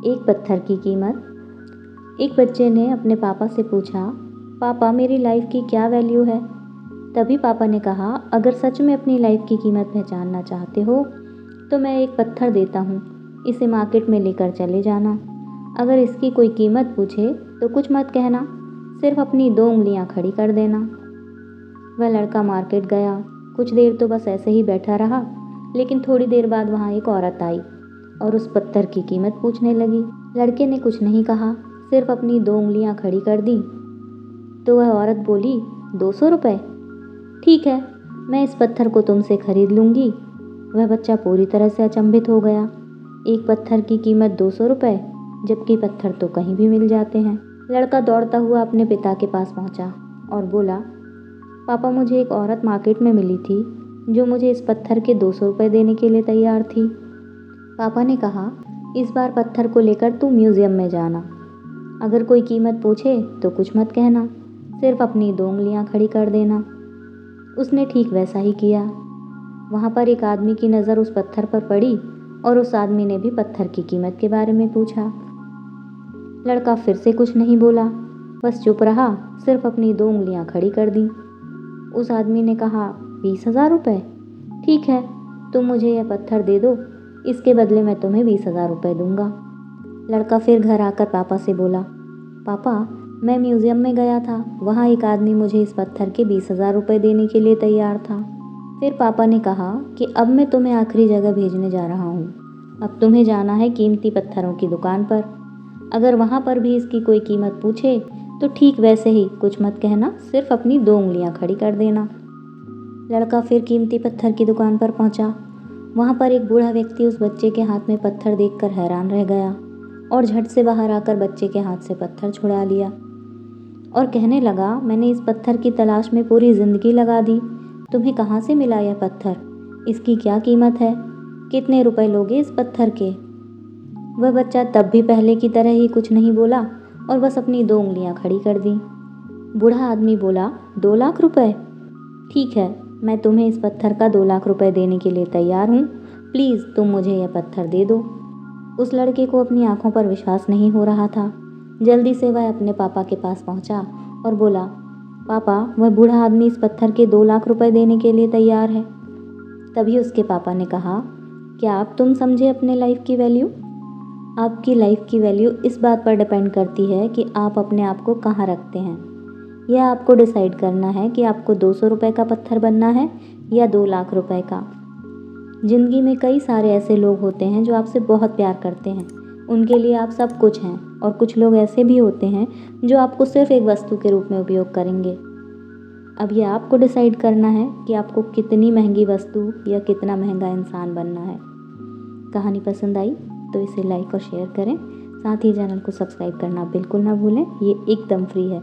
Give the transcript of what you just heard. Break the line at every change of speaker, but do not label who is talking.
एक पत्थर की कीमत। एक बच्चे ने अपने पापा से पूछा, पापा मेरी लाइफ की क्या वैल्यू है? तभी पापा ने कहा, अगर सच में अपनी लाइफ की कीमत पहचानना चाहते हो तो मैं एक पत्थर देता हूँ, इसे मार्केट में लेकर चले जाना। अगर इसकी कोई कीमत पूछे तो कुछ मत कहना, सिर्फ अपनी 2 उंगलियाँ खड़ी कर देना। वह लड़का मार्केट गया। कुछ देर तो बस ऐसे ही बैठा रहा, लेकिन थोड़ी देर बाद वहाँ एक औरत आई और उस पत्थर की कीमत पूछने लगी। लड़के ने कुछ नहीं कहा, सिर्फ अपनी 2 उंगलियाँ खड़ी कर दी। तो वह औरत बोली, 200 रुपये? ठीक है, मैं इस पत्थर को तुमसे खरीद लूँगी। वह बच्चा पूरी तरह से अचंभित हो गया। एक पत्थर की कीमत 200 रुपये, जबकि पत्थर तो कहीं भी मिल जाते हैं। लड़का दौड़ता हुआ अपने पिता के पास पहुँचा और बोला, पापा मुझे एक औरत मार्केट में मिली थी जो मुझे इस पत्थर के 200 रुपये देने के लिए तैयार थी। पापा ने कहा, इस बार पत्थर को लेकर तू म्यूज़ियम में जाना। अगर कोई कीमत पूछे तो कुछ मत कहना, सिर्फ अपनी 2 उंगलियाँ खड़ी कर देना। उसने ठीक वैसा ही किया। वहाँ पर एक आदमी की नज़र उस पत्थर पर पड़ी और उस आदमी ने भी पत्थर की कीमत के बारे में पूछा। लड़का फिर से कुछ नहीं बोला, बस चुप रहा, सिर्फ अपनी 2 उंगलियाँ खड़ी कर दी। उस आदमी ने कहा, 20,000 रुपये? ठीक है, तुम मुझे यह पत्थर दे दो, इसके बदले मैं तुम्हें 20,000 रुपये दूंगा। लड़का फिर घर आकर पापा से बोला, पापा मैं म्यूज़ियम में गया था, वहाँ एक आदमी मुझे इस पत्थर के 20,000 रुपये देने के लिए तैयार था। फिर पापा ने कहा कि अब मैं तुम्हें आखिरी जगह भेजने जा रहा हूँ। अब तुम्हें जाना है कीमती पत्थरों की दुकान पर। अगर वहाँ पर भी इसकी कोई कीमत पूछे तो ठीक वैसे ही कुछ मत कहना, सिर्फ अपनी 2 उंगलियाँ खड़ी कर देना। लड़का फिर कीमती पत्थर की दुकान पर पहुँचा। वहाँ पर एक बूढ़ा व्यक्ति उस बच्चे के हाथ में पत्थर देखकर हैरान रह गया और झट से बाहर आकर बच्चे के हाथ से पत्थर छुड़ा लिया और कहने लगा, मैंने इस पत्थर की तलाश में पूरी ज़िंदगी लगा दी। तुम्हें कहाँ से मिला यह पत्थर? इसकी क्या कीमत है? कितने रुपए लोगे इस पत्थर के? वह बच्चा तब भी पहले की तरह ही कुछ नहीं बोला और बस अपनी 2 उंगलियां खड़ी कर दी। बूढ़ा आदमी बोला, 2 लाख रुपए? ठीक है, मैं तुम्हें इस पत्थर का 2 लाख रुपए देने के लिए तैयार हूँ। प्लीज़ तुम मुझे यह पत्थर दे दो। उस लड़के को अपनी आंखों पर विश्वास नहीं हो रहा था। जल्दी से वह अपने पापा के पास पहुँचा और बोला, पापा वह बूढ़ा आदमी इस पत्थर के 2 लाख रुपए देने के लिए तैयार है। तभी उसके पापा ने कहा, क्या आप तुम समझे अपने लाइफ की वैल्यू? आपकी लाइफ की वैल्यू इस बात पर डिपेंड करती है कि आप अपने आप को कहाँ रखते हैं। यह आपको डिसाइड करना है कि आपको 200 रुपये का पत्थर बनना है या 2 लाख रुपए का। ज़िंदगी में कई सारे ऐसे लोग होते हैं जो आपसे बहुत प्यार करते हैं, उनके लिए आप सब कुछ हैं, और कुछ लोग ऐसे भी होते हैं जो आपको सिर्फ एक वस्तु के रूप में उपयोग करेंगे। अब ये आपको डिसाइड करना है कि आपको कितनी महंगी वस्तु या कितना महंगा इंसान बनना है। कहानी पसंद आई तो इसे लाइक और शेयर करें, साथ ही चैनल को सब्सक्राइब करना बिल्कुल ना भूलें। ये एकदम फ्री है।